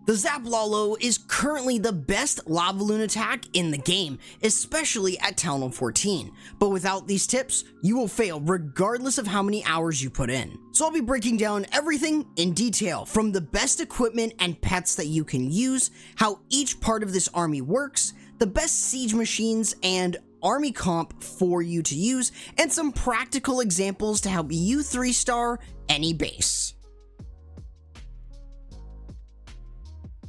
The Zap Lalo is currently the best Lavaloon attack in the game, especially at Town 14. But without these tips, you will fail regardless of how many hours you put in. So I'll be breaking down everything in detail, from the best equipment and pets that you can use, how each part of this army works, the best siege machines and army comp for you to use, and some practical examples to help you 3-star any base.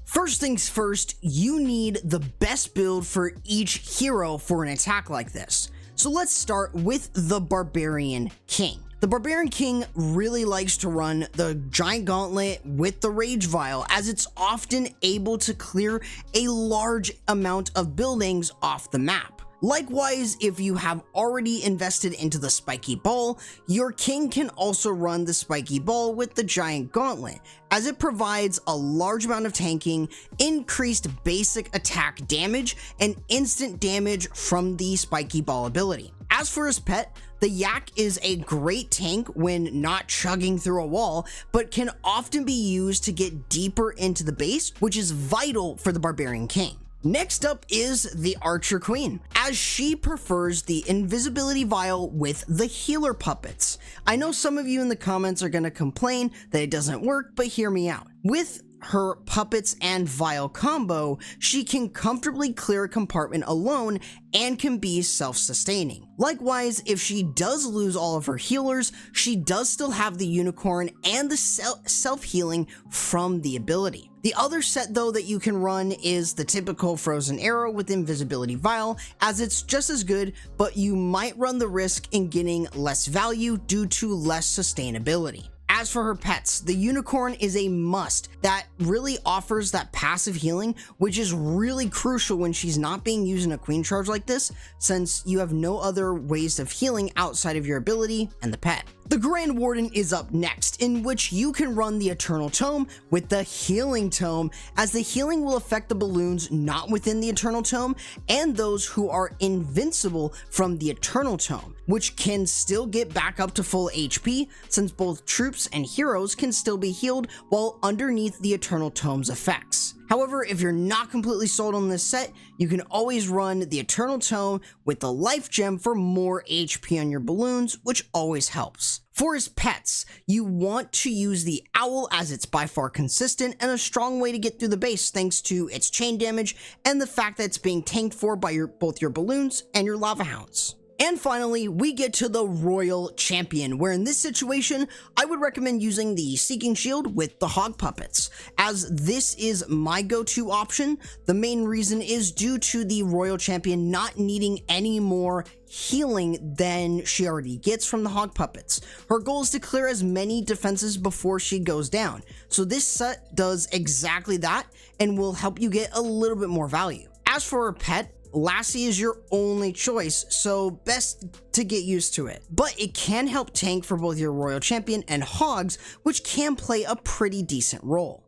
First things first, you need the best build for each hero for an attack like this. So let's start with the Barbarian King. The Barbarian King really likes to run the Giant Gauntlet with the Rage Vial, as it's often able to clear a large amount of buildings off the map. Likewise, if you have already invested into the Spiky Ball, your king can also run the Spiky Ball with the Giant Gauntlet, as it provides a large amount of tanking, increased basic attack damage, and instant damage from the Spiky Ball ability. As for his pet, the Yak is a great tank when not chugging through a wall, but can often be used to get deeper into the base, which is vital for the Barbarian King. Next up is the Archer Queen, as she prefers the invisibility vial with the healer puppets. I know some of you in the comments are going to complain that it doesn't work, but hear me out. With her puppets and vial combo, she can comfortably clear a compartment alone and can be self-sustaining. Likewise, if she does lose all of her healers, she does still have the unicorn and the self-healing from the ability. The other set though that you can run is the typical Frozen Arrow with invisibility vial, as it's just as good, but you might run the risk in getting less value due to less sustainability. As for her pets, the unicorn is a must that really offers that passive healing, which is really crucial when she's not being used in a queen charge like this, since you have no other ways of healing outside of your ability and the pet. The Grand Warden is up next, in which you can run the Eternal Tome with the Healing Tome, as the healing will affect the balloons not within the Eternal Tome and those who are invincible from the Eternal Tome, which can still get back up to full HP, since both troops and heroes can still be healed while underneath the Eternal Tome's effects. However, if you're not completely sold on this set, you can always run the Eternal Tome with the Life Gem for more HP on your balloons, which always helps. For his pets, you want to use the Owl, as it's by far consistent and a strong way to get through the base thanks to its chain damage and the fact that it's being tanked for by both your balloons and your Lava Hounds. And finally, we get to the Royal Champion, where in this situation, I would recommend using the Seeking Shield with the Hog Puppets, as this is my go-to option. The main reason is due to the Royal Champion not needing any more healing than she already gets from the Hog Puppets. Her goal is to clear as many defenses before she goes down, so this set does exactly that and will help you get a little bit more value. As for her pet, Lassie is your only choice, so best to get used to it. But it can help tank for both your Royal Champion and Hogs, which can play a pretty decent role.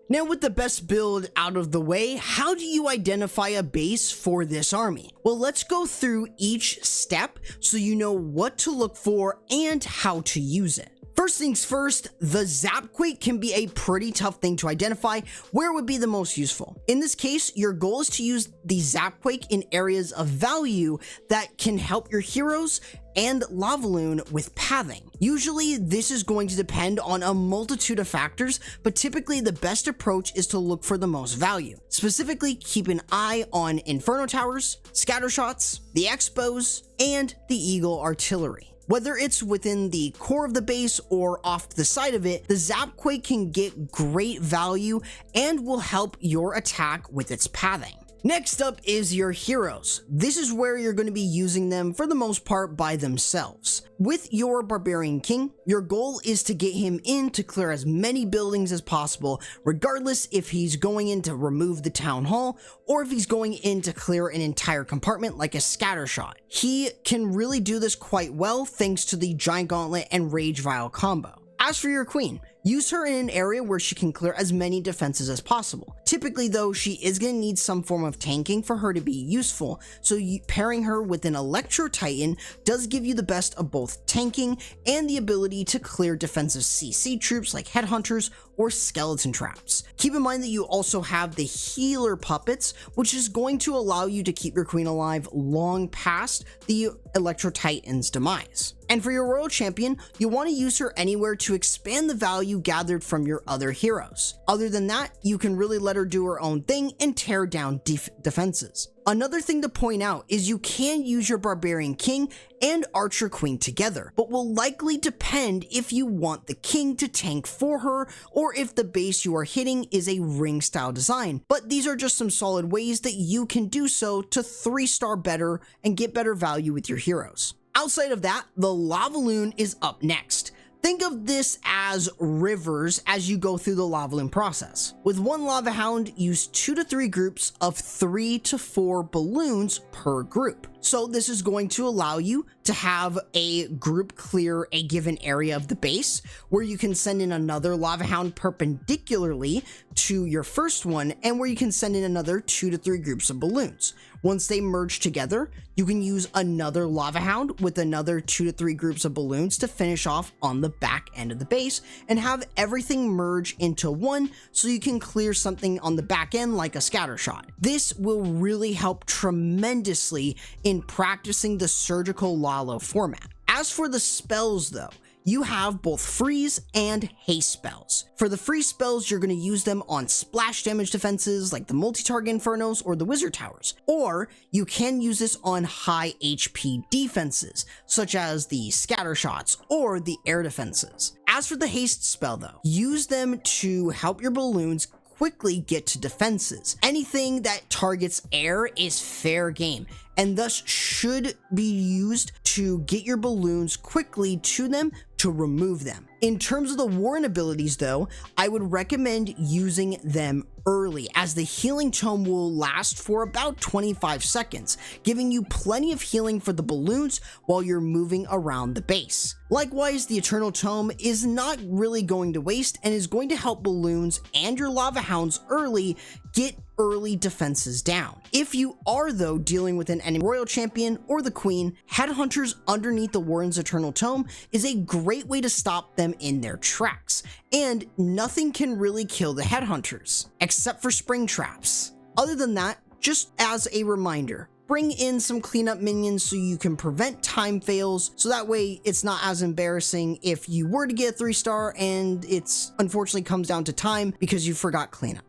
Now, with the best build out of the way, how do you identify a base for this army? Well, let's go through each step so you know what to look for and how to use it. First things first, the Zapquake can be a pretty tough thing to identify where it would be the most useful. In this case, your goal is to use the Zapquake in areas of value that can help your heroes and Lavaloon with pathing. Usually, this is going to depend on a multitude of factors, but typically the best approach is to look for the most value. Specifically, keep an eye on Inferno Towers, Scatter Shots, the Expos, and the Eagle Artillery. Whether it's within the core of the base or off to the side of it, the Zapquake can get great value and will help your attack with its pathing. Next up is your heroes. This is where you're going to be using them for the most part by themselves. With your Barbarian King, your goal is to get him in to clear as many buildings as possible, regardless if he's going in to remove the town hall or if he's going in to clear an entire compartment like a scatter shot. He can really do this quite well thanks to the Giant Gauntlet and Rage Vial combo. As for your queen, use her in an area where she can clear as many defenses as possible. Typically though, she is going to need some form of tanking for her to be useful, so pairing her with an Electro Titan does give you the best of both tanking and the ability to clear defensive CC troops like headhunters or skeleton traps. Keep in mind that you also have the healer puppets, which is going to allow you to keep your queen alive long past the Electro Titan's demise. And for your royal champion, you want to use her anywhere to expand the value gathered from your other heroes. Other than that, you can really let her do her own thing and tear down defenses. Another thing to point out is you can use your Barbarian King and Archer Queen together, but will likely depend if you want the King to tank for her or if the base you are hitting is a ring style design. But these are just some solid ways that you can do so to 3-star better and get better value with your heroes. Outside of that, the Lavaloon is up next. Think of this as rivers as you go through the Lavaloon process. With one Lava Hound, use 2 to 3 groups of 3 to 4 balloons per group. So this is going to allow you to have a group clear a given area of the base, where you can send in another Lava Hound perpendicularly to your first one, and where you can send in another 2 to 3 groups of balloons. Once they merge together, you can use another Lava Hound with another 2 to 3 groups of balloons to finish off on the back end of the base and have everything merge into one, so you can clear something on the back end like a scatter shot. This will really help tremendously in practicing the surgical Lalo format. As for the spells though, you have both freeze and haste spells. For the freeze spells, you're going to use them on splash damage defenses like the multi-target infernos or the wizard towers, or you can use this on high HP defenses such as the scatter shots or the air defenses. As for the haste spell though, use them to help your balloons quickly get to defenses. Anything that targets air is fair game, and thus should be used to get your balloons quickly to them to remove them. In terms of the Warren abilities though, I would recommend using them early, as the healing tome will last for about 25 seconds, giving you plenty of healing for the balloons while you're moving around the base. Likewise, the Eternal Tome is not really going to waste and is going to help balloons and your Lava Hounds early get early defenses down. If you are though dealing with an enemy royal champion or the queen, headhunters underneath the Warren's Eternal Tome is a great way to stop them in their tracks, and nothing can really kill the headhunters except for spring traps. Other than that, just as a reminder, bring in some cleanup minions so you can prevent time fails, so that way it's not as embarrassing if you were to get a 3-star and it's unfortunately comes down to time because you forgot cleanup.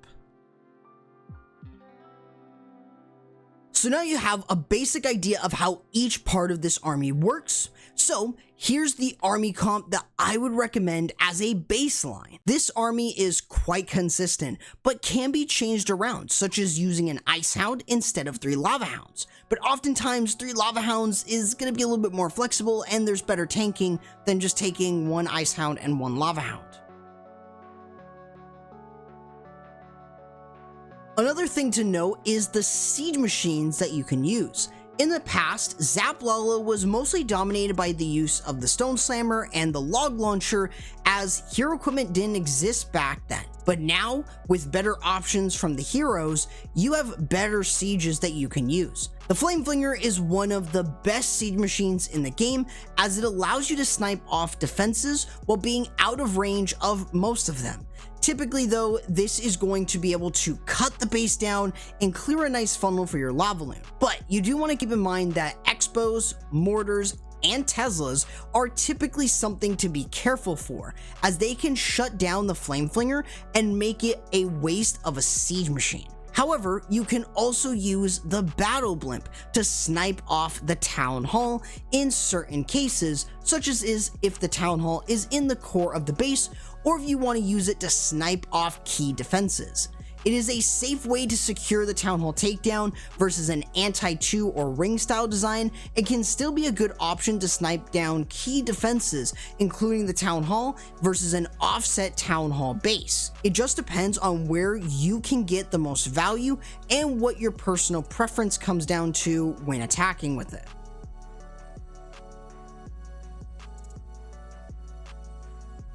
So now you have a basic idea of how each part of this army works. So here's the army comp that I would recommend as a baseline. This army is quite consistent, but can be changed around, such as using an Ice Hound instead of 3 Lava Hounds. But oftentimes 3 Lava Hounds is going to be a little bit more flexible, and there's better tanking than just taking 1 Ice Hound and 1 Lava Hound. Another thing to note is the siege machines that you can use. In the past, Zap Lalo was mostly dominated by the use of the Stone Slammer and the Log Launcher, as hero equipment didn't exist back then. But now, with better options from the heroes, you have better sieges that you can use. The Flame Flinger is one of the best siege machines in the game, as it allows you to snipe off defenses while being out of range of most of them. Typically though, this is going to be able to cut the base down and clear a nice funnel for your Lavaloon. But you do want to keep in mind that Expos, Mortars, and Teslas are typically something to be careful for, as they can shut down the Flame Flinger and make it a waste of a siege machine. However, you can also use the Battle Blimp to snipe off the Town Hall in certain cases, such as if the Town Hall is in the core of the base, or if you want to use it to snipe off key defenses. It is a safe way to secure the Town Hall takedown versus an anti-2 or ring style design. It can still be a good option to snipe down key defenses, including the Town Hall versus an offset Town Hall base. It just depends on where you can get the most value and what your personal preference comes down to when attacking with it.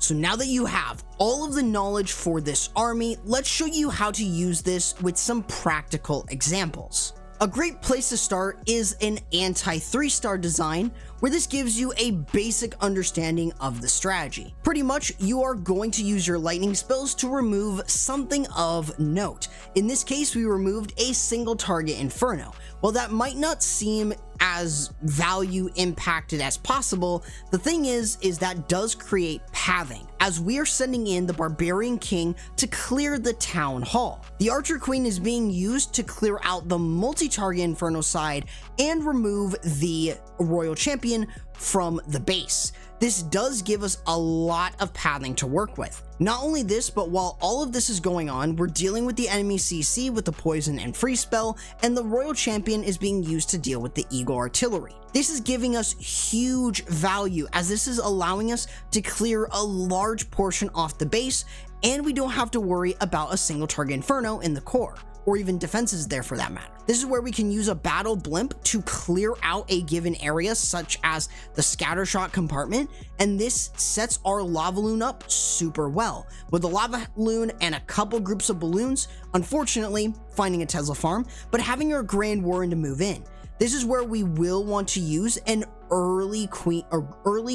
So now that you have all of the knowledge for this army, let's show you how to use this with some practical examples. A great place to start is an anti 3-star design, where this gives you a basic understanding of the strategy. Pretty much, you are going to use your lightning spells to remove something of note. In this case, we removed a single target Inferno. While that might not seem as value impacted as possible, the thing is that does create pathing, as we are sending in the Barbarian King to clear the town hall. The Archer Queen is being used to clear out the multi-target Inferno side and remove the Royal Champion from the base. This does give us a lot of pathing to work with. Not only this, but while all of this is going on, we're dealing with the enemy CC with the poison and freeze spell, and the Royal Champion is being used to deal with the Eagle Artillery. This is giving us huge value, as this is allowing us to clear a large portion off the base, and we don't have to worry about a single target Inferno in the core, or even defenses there for that matter. This is where we can use a battle blimp to clear out a given area, such as the scattershot compartment, and this sets our Lavaloon up super well. With the Lavaloon and a couple groups of balloons, unfortunately finding a Tesla farm, but having our Grand Warren to move in. This is where we will want to use an early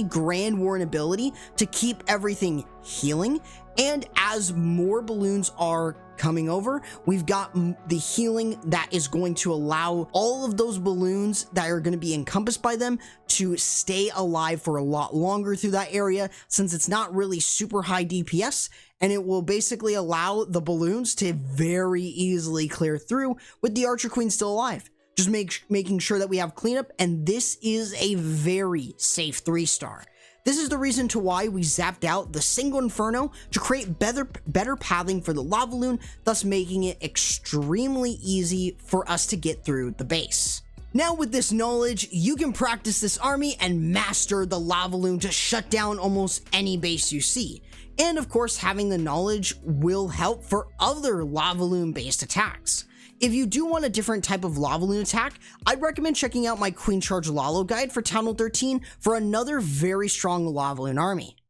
Grand Warren ability to keep everything healing, and as more balloons are coming over, we've got the healing that is going to allow all of those balloons that are going to be encompassed by them to stay alive for a lot longer through that area, since it's not really super high DPS, and it will basically allow the balloons to very easily clear through with the Archer Queen still alive. Just making sure that we have cleanup, and this is a very safe 3-star. This is the reason to why we zapped out the single Inferno to create better pathing for the Lavaloon, thus making it extremely easy for us to get through the base. Now with this knowledge, you can practice this army and master the Lavaloon to shut down almost any base you see. And of course, having the knowledge will help for other Lavaloon based attacks. If you do want a different type of Lavaloon attack, I'd recommend checking out my Queen Charge Lalo guide for Town Hall 13 for another very strong Lavaloon army.